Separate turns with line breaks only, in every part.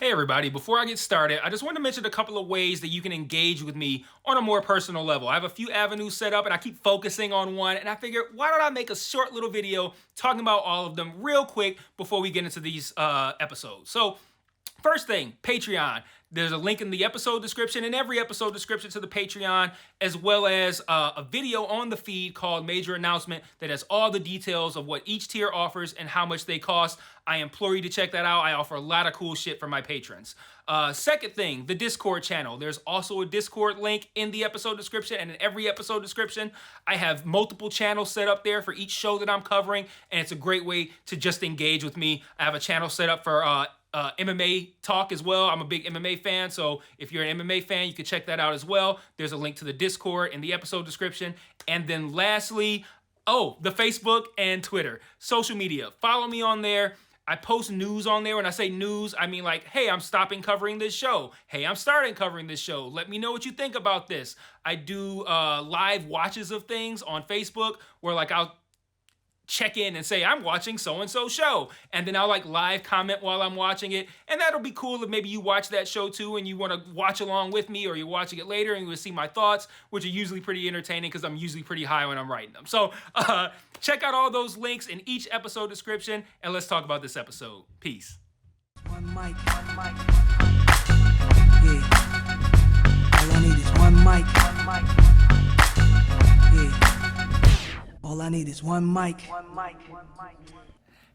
Hey everybody, before I get started, I just want to mention a couple of ways that you can engage with me on a more personal level. I have a few avenues set up and I keep focusing on one, and I figured, why don't I make a short little video talking about all of them real quick before we get into these episodes. So first thing, Patreon. There's a link in the episode description, in every episode description, to the Patreon, as well as a video on the feed called Major Announcement that has all the details of what each tier offers and how much they cost. I implore you to check that out. I offer a lot of cool shit for my patrons. Second thing, the Discord channel. There's also a Discord link in the episode description and in every episode description. I have multiple channels set up there for each show that I'm covering, and it's a great way to just engage with me. I have a channel set up for MMA talk as well. I'm a big MMA fan, so if you're an MMA fan, you can check that out as well. There's a link to the Discord in the episode description. And then lastly, the Facebook and Twitter. Social media. Follow me on there. I post news on there. When I say news, I mean like, hey, I'm stopping covering this show. Hey, I'm starting covering this show. Let me know what you think about this. I do live watches of things on Facebook where like I'll check in and say, I'm watching so-and-so show. And then I'll like live comment while I'm watching it. And that'll be cool if maybe you watch that show too and you want to watch along with me, or you're watching it later and you will see my thoughts, which are usually pretty entertaining because I'm usually pretty high when I'm writing them. So check out all those links in each episode description, and let's talk about this episode. Peace.
One mic. Yeah. All I need is one mic. Yeah. All I need is one mic.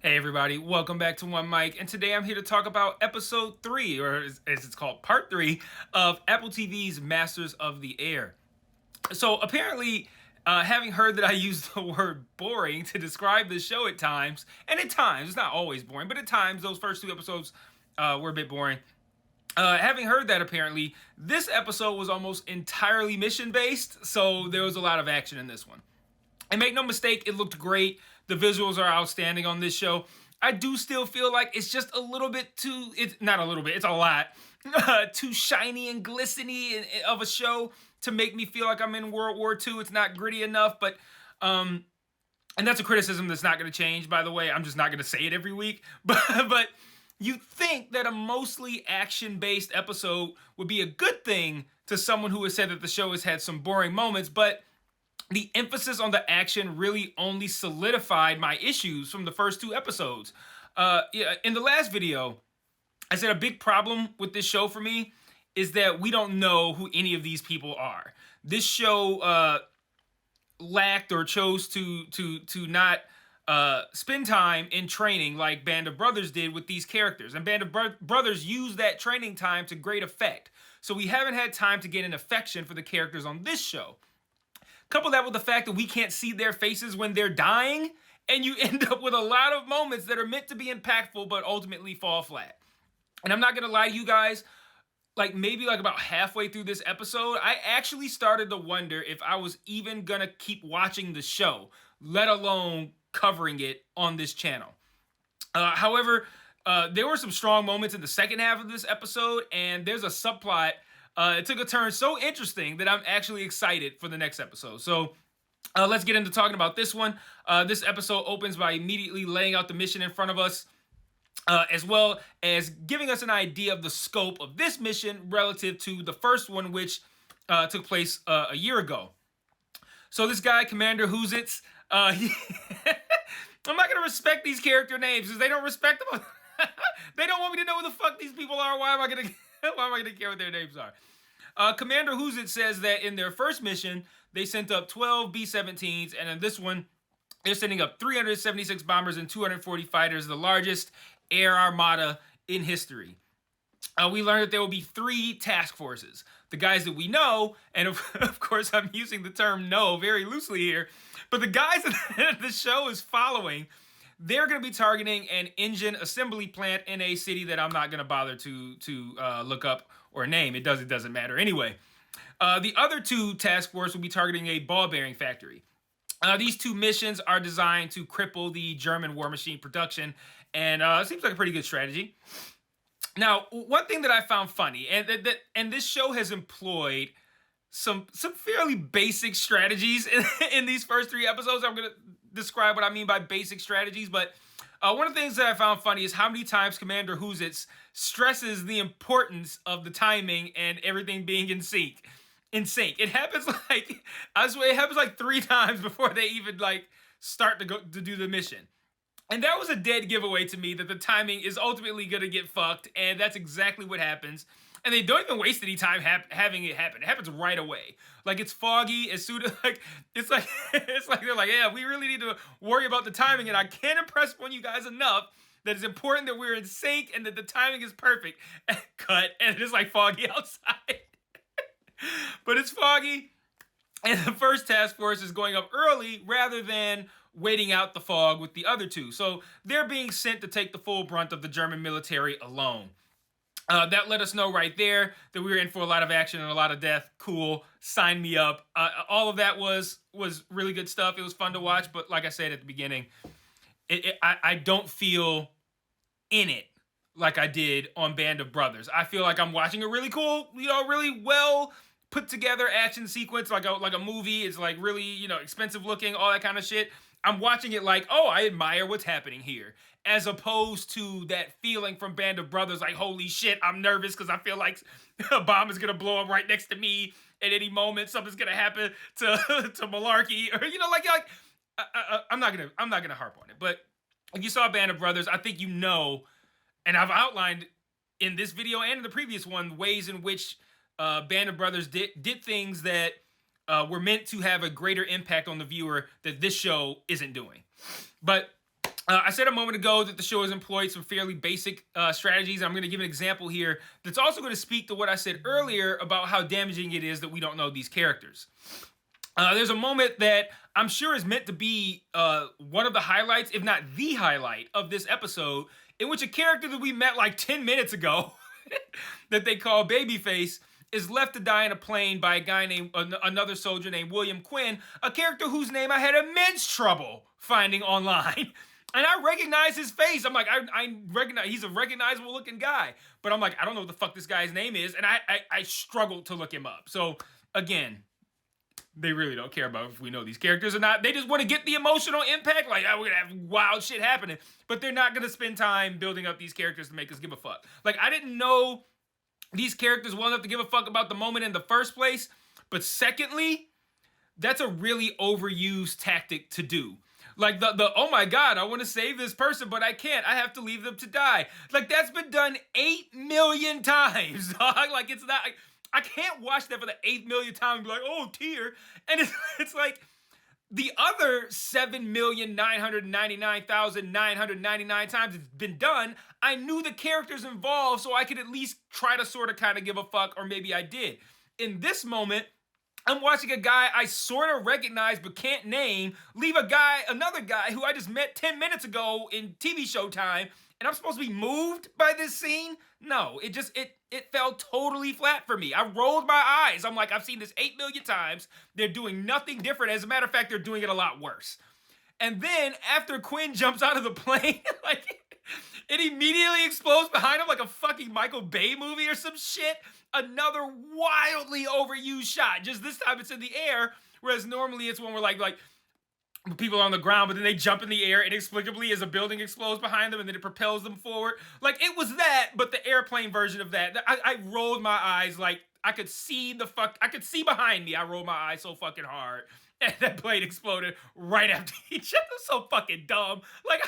Hey everybody, welcome back to One Mic, and today I'm here to talk about episode 3, or as it's called, part 3, of Apple TV's Masters of the Air. So apparently, having heard that I use the word boring to describe the show at times, and at times, it's not always boring, but at times, those first 2 episodes were a bit boring. Having heard that, apparently, this episode was almost entirely mission-based, so there was a lot of action in this one. And make no mistake, it looked great. The visuals are outstanding on this show. I do still feel like it's just a little bit too, it's not a little bit, it's a lot, too shiny and glistening of a show to make me feel like I'm in World War II. It's not gritty enough, but, and that's a criticism that's not going to change, by the way. I'm just not going to say it every week. But you think that a mostly action-based episode would be a good thing to someone who has said that the show has had some boring moments, but the emphasis on the action really only solidified my issues from the first 2 episodes. In the last video, I said a big problem with this show for me is that we don't know who any of these people are. This show lacked or chose to not spend time in training like Band of Brothers did with these characters. And Band of Brothers used that training time to great effect. So we haven't had time to get an affection for the characters on this show. Couple that with the fact that we can't see their faces when they're dying, and you end up with a lot of moments that are meant to be impactful but ultimately fall flat. And I'm not gonna lie to you guys, maybe about halfway through this episode, I actually started to wonder if I was even gonna keep watching the show, let alone covering it on this channel. However, there were some strong moments in the second half of this episode, and there's a subplot. It took a turn so interesting that I'm actually excited for the next episode. So let's get into talking about this one. This episode opens by immediately laying out the mission in front of us, as well as giving us an idea of the scope of this mission relative to the first one, which took place a year ago. So this guy, Commander Heidz, I'm not going to respect these character names because they don't respect them. They don't want me to know who the fuck these people are. Why am I going to care what their names are? Commander Heidz says that in their first mission, they sent up 12 B-17s, and in this one, they're sending up 376 bombers and 240 fighters, the largest air armada in history. We learned that there will be 3 task forces. The guys that we know, and of course I'm using the term know very loosely here, but the guys that the show is following, they're going to be targeting an engine assembly plant in a city that I'm not going to bother to look up or name. It doesn't matter anyway. The other 2 task force will be targeting a ball bearing factory. These 2 missions are designed to cripple the German war machine production, and it seems like a pretty good strategy. Now, one thing that I found funny, and this show has employed some fairly basic strategies in these first 3 episodes. I'm going to describe what I mean by basic strategies, but One of the things that I found funny is how many times Commander Hoozits stresses the importance of the timing and everything being in sync. It happens like, I swear, it happens like 3 times before they even like start to go to do the mission. And that was a dead giveaway to me that the timing is ultimately going to get fucked, and that's exactly what happens. And they don't even waste any time having it happen. It happens right away. Like, it's foggy as soon as, like, it's like they're like, yeah, we really need to worry about the timing, and I can't impress upon you guys enough that it's important that we're in sync and that the timing is perfect. And cut, and it is like foggy outside. But it's foggy, and the first task force is going up early rather than waiting out the fog with the other 2. So they're being sent to take the full brunt of the German military alone. That let us know right there that we were in for a lot of action and a lot of death. Cool. Sign me up. All of that was really good stuff. It was fun to watch, but like I said at the beginning, I don't feel in it like I did on Band of Brothers. I feel like I'm watching a really cool, really well put together action sequence, like a movie. It's like really, expensive looking, all that kind of shit. I'm watching it like, oh, I admire what's happening here. As opposed to that feeling from Band of Brothers, like, holy shit, I'm nervous because I feel like a bomb is going to blow up right next to me at any moment. Something's going to happen to Malarkey. Or, I'm not gonna harp on it. But if you saw Band of Brothers, I think and I've outlined in this video and in the previous one, ways in which Band of Brothers did things that were meant to have a greater impact on the viewer that this show isn't doing. But I said a moment ago that the show has employed some fairly basic strategies. I'm going to give an example here that's also going to speak to what I said earlier about how damaging it is that we don't know these characters. There's a moment that I'm sure is meant to be one of the highlights, if not the highlight, of this episode, in which a character that we met like 10 minutes ago that they call Babyface is left to die in a plane by a guy named another soldier named William Quinn, a character whose name I had immense trouble finding online. And I recognize his face. I'm like, I recognize, he's a recognizable looking guy. But I'm like, I don't know what the fuck this guy's name is. And I struggled to look him up. So again, they really don't care about if we know these characters or not. They just want to get the emotional impact. Like, oh, we're going to have wild shit happening. But they're not going to spend time building up these characters to make us give a fuck. Like, I didn't know these characters well enough to give a fuck about the moment in the first place. But secondly, that's a really overused tactic to do. Like the oh my god, I want to save this person, but I can't. I have to leave them to die. Like, that's been done 8 million times, dog. Like, it's not, I can't watch that for the 8th millionth time and be like, oh, tear. And it's like the other 7,999,999 times it's been done, I knew the characters involved, so I could at least try to sort of kind of give a fuck, or maybe I did. In this moment, I'm watching a guy I sort of recognize but can't name leave another guy who I just met 10 minutes ago in TV show time, and I'm supposed to be moved by this scene? No, it fell totally flat for me. I rolled my eyes. I'm like, I've seen this 8 million times. They're doing nothing different. As a matter of fact, they're doing it a lot worse. And then after Quinn jumps out of the plane, like, it immediately explodes behind him like a fucking Michael Bay movie or some shit. Another wildly overused shot. Just this time it's in the air, whereas normally it's when we're like people are on the ground, but then they jump in the air inexplicably as a building explodes behind them and then it propels them forward. Like, it was that, but the airplane version of that. I rolled my eyes like I could see behind me. I rolled my eyes so fucking hard. And that plane exploded right after each other. So fucking dumb. Like,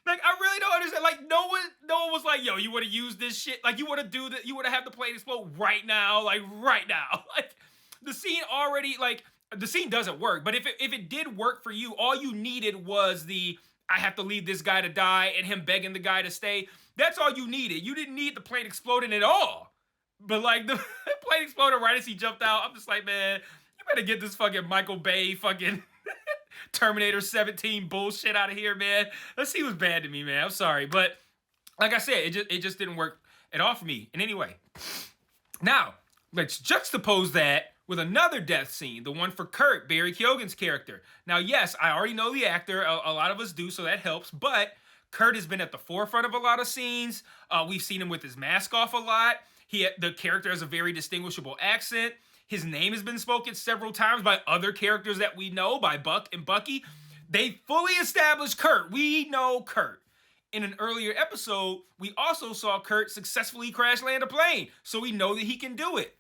like, I really don't understand. Like, no one was like, yo, you want to use this shit? Like, you want to have the plane explode right now? Like, right now. Like, the scene doesn't work. But if it did work for you, all you needed was I have to leave this guy to die and him begging the guy to stay. That's all you needed. You didn't need the plane exploding at all. But, like, the plane exploded right as he jumped out. I'm just like, man, you better get this fucking Michael Bay fucking Terminator 17 bullshit out of here, man. That scene was bad to me, man. I'm sorry. But like I said, it just didn't work at all for me in any way. Now, let's juxtapose that with another death scene, the one for Kurt, Barry Keoghan's character. Now, yes, I already know the actor. A lot of us do, so that helps. But Kurt has been at the forefront of a lot of scenes. We've seen him with his mask off a lot. The character has a very distinguishable accent. His name has been spoken several times by other characters that we know, by Buck and Bucky. they fully established Kurt. We know Kurt. In an earlier episode, we also saw Kurt successfully crash land a plane, so we know that he can do it.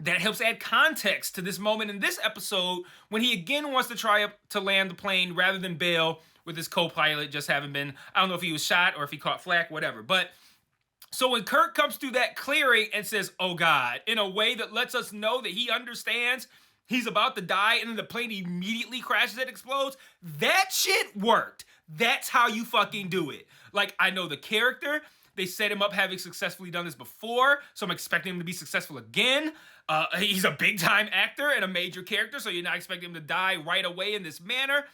That helps add context to this moment in this episode when he again wants to try up to land the plane rather than bail with his co-pilot just having been, I don't know if he was shot or if he caught flack, whatever. But so when Kurt comes through that clearing and says, "Oh God," in a way that lets us know that he understands he's about to die, and then the plane immediately crashes and explodes, that shit worked. That's how you fucking do it. Like, I know the character. They set him up having successfully done this before, so I'm expecting him to be successful again. He's a big-time actor and a major character, so you're not expecting him to die right away in this manner.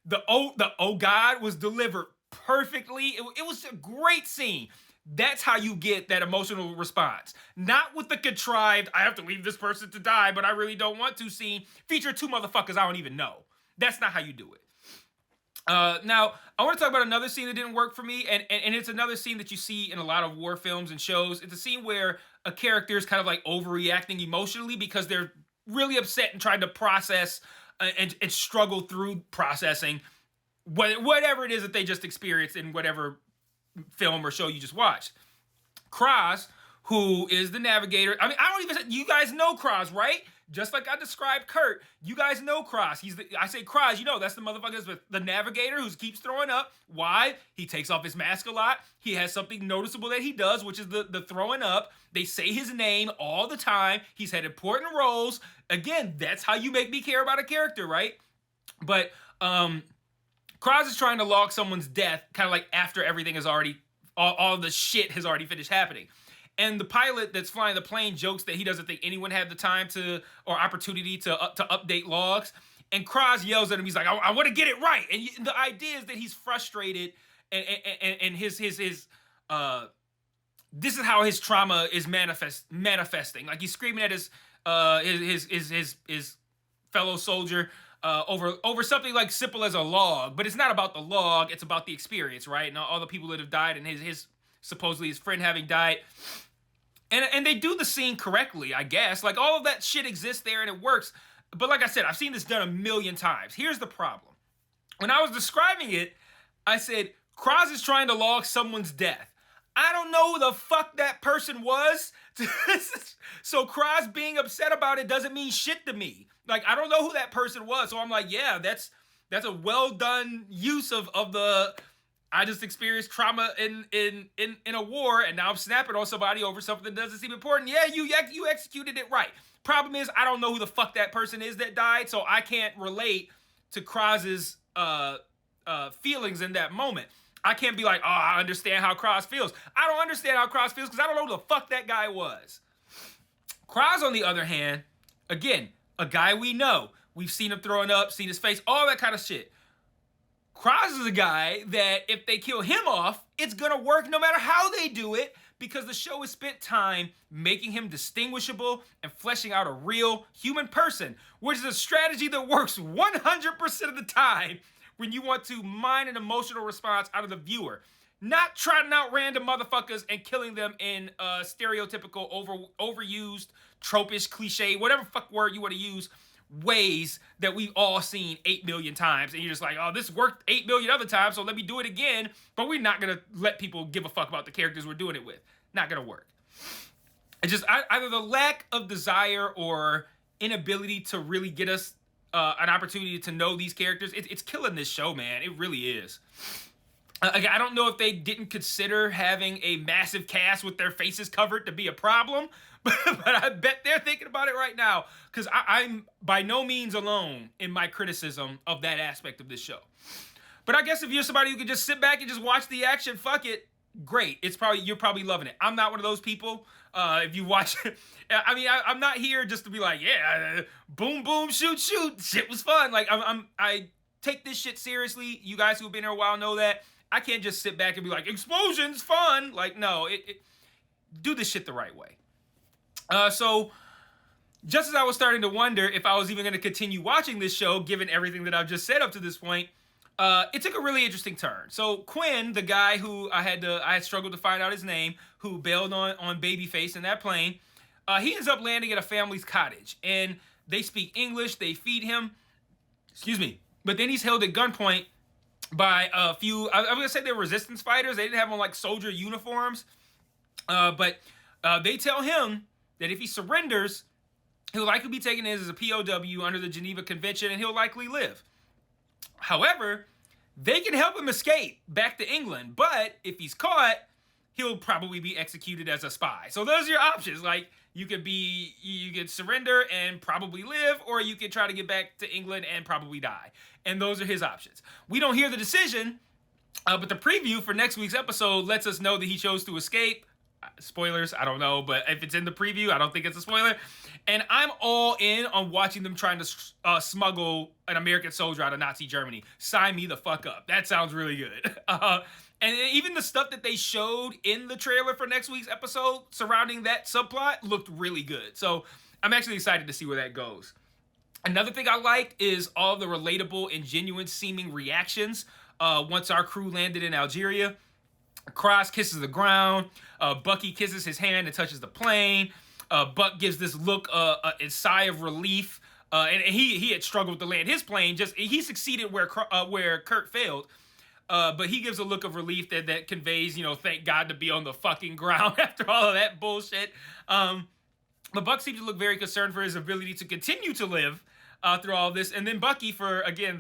The oh God was delivered perfectly. It was a great scene. That's how you get that emotional response. Not with the contrived, I have to leave this person to die, but I really don't want to scene feature two motherfuckers I don't even know. That's not how you do it. Now, I want to talk about another scene that didn't work for me, and it's another scene that you see in a lot of war films and shows. It's a scene where a character is kind of like overreacting emotionally because they're really upset and trying to process and struggle through processing whatever it is that they just experienced in whatever film or show you just watched. Kraz, who is the navigator, I mean, I don't even, you guys know Kraz, right? Just like I described Kurt, you guys know Kraz. I say Kraz, you know, that's the motherfucker with the navigator who keeps throwing up. Why? He takes off his mask a lot. He has something noticeable that he does, which is the throwing up. They say his name all the time. He's had important roles. Again, that's how you make me care about a character, right? But Kraz is trying to log someone's death, kind of like after everything is already, all the shit has already finished happening. And the pilot that's flying the plane jokes that he doesn't think anyone had the time to or opportunity to update logs. And Kraz yells at him. He's like, I want to get it right. And the idea is that he's frustrated, and his this is how his trauma is manifesting. Like, he's screaming at his fellow soldier over something like simple as a log. But it's not about the log. It's about the experience, right? And all the people that have died and his supposedly his friend having died. And they do the scene correctly, I guess. Like, all of that shit exists there and it works. But like I said, I've seen this done a million times. Here's the problem. When I was describing it, I said, Kraz is trying to log someone's death. I don't know who the fuck that person was. So Kraz being upset about it doesn't mean shit to me. Like, I don't know who that person was. So I'm like, yeah, that's a well done use of the... I just experienced trauma in a war, and now I'm snapping on somebody over something that doesn't seem important. Yeah, you executed it right. Problem is, I don't know who the fuck that person is that died, so I can't relate to Kraz's feelings in that moment. I can't be like, oh, I understand how Kraz feels. I don't understand how Kraz feels because I don't know who the fuck that guy was. Kraz, on the other hand, again, a guy we know. We've seen him throwing up, seen his face, all that kind of shit. Kraz is a guy that if they kill him off, it's gonna work no matter how they do it, because the show has spent time making him distinguishable and fleshing out a real human person, which is a strategy that works 100% of the time when you want to mine an emotional response out of the viewer. Not trotting out random motherfuckers and killing them in stereotypical, overused, tropish, cliche, whatever fuck word you want to use, ways that we've all seen 8 million times, and you're just like, oh, this worked 8 million other times, so let me do it again. But we're not gonna let people give a fuck about the characters we're doing it with. Not gonna work. It's just either the lack of desire or inability to really get us an opportunity to know these characters. It's killing this show, man. It really is. I don't know if they didn't consider having a massive cast with their faces covered to be a problem, but I bet they're thinking about it right now, because I'm by no means alone in my criticism of that aspect of this show. But I guess if you're somebody who can just sit back and just watch the action, fuck it, great. You're probably loving it. I'm not one of those people. If you watch it, I mean, I'm not here just to be like, yeah, boom, boom, shoot, shoot. Shit was fun. Like, I take this shit seriously. You guys who've been here a while know that. I can't just sit back and be like, explosions, fun. Like, no, do this shit the right way. So just as I was starting to wonder if I was even going to continue watching this show, given everything that I've just said up to this point, it took a really interesting turn. So Quinn, the guy who I had struggled to find out his name, who bailed on Babyface in that plane, he ends up landing at a family's cottage, and they speak English. They feed him, but then he's held at gunpoint by a few. I'm gonna say they're resistance fighters. They didn't have on like soldier uniforms, but they tell him that if he surrenders, he'll likely be taken as a POW under the Geneva Convention, and he'll likely live. However, they can help him escape back to England, but if he's caught, he'll probably be executed as a spy. So those are your options. Like, you could surrender and probably live, or you could try to get back to England and probably die. And those are his options. We don't hear the decision, but the preview for next week's episode lets us know that he chose to escape. Spoilers, I don't know, but if it's in the preview, I don't think it's a spoiler. And I'm all in on watching them trying to smuggle an American soldier out of Nazi Germany. Sign me the fuck up. That sounds really good. And even the stuff that they showed in the trailer for next week's episode surrounding that subplot looked really good. So I'm actually excited to see where that goes. Another thing I liked is all the relatable and genuine seeming reactions once our crew landed in Algeria. Cross kisses the ground. Bucky kisses his hand and touches the plane. Buck gives this look, a sigh of relief. And he had struggled to land his plane. He succeeded where Kurt failed. But he gives a look of relief that conveys, thank God to be on the fucking ground after all of that bullshit. But Buck seems to look very concerned for his ability to continue to live through all this. And then Bucky, for, again,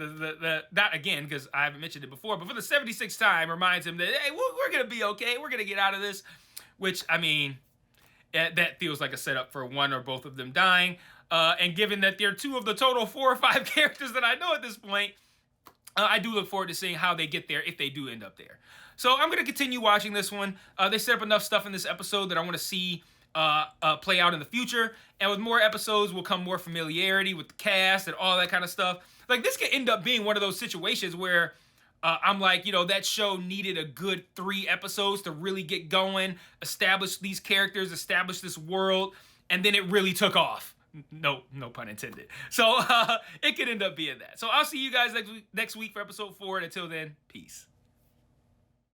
not again, because I haven't mentioned it before, but for the 76th time, reminds him that, hey, we're going to be okay. We're going to get out of this. Which, I mean, that feels like a setup for one or both of them dying. And given that they're two of the total 4 or 5 characters that I know at this point, I do look forward to seeing how they get there if they do end up there. So I'm going to continue watching this one. They set up enough stuff in this episode that I want to see play out in the future. And with more episodes will come more familiarity with the cast and all that kind of stuff. Like, this could end up being one of those situations where I'm like, that show needed a good 3 episodes to really get going, establish these characters, establish this world, and then it really took off. No pun intended. So it could end up being that. So I'll see you guys next week for episode 4. And until then, peace.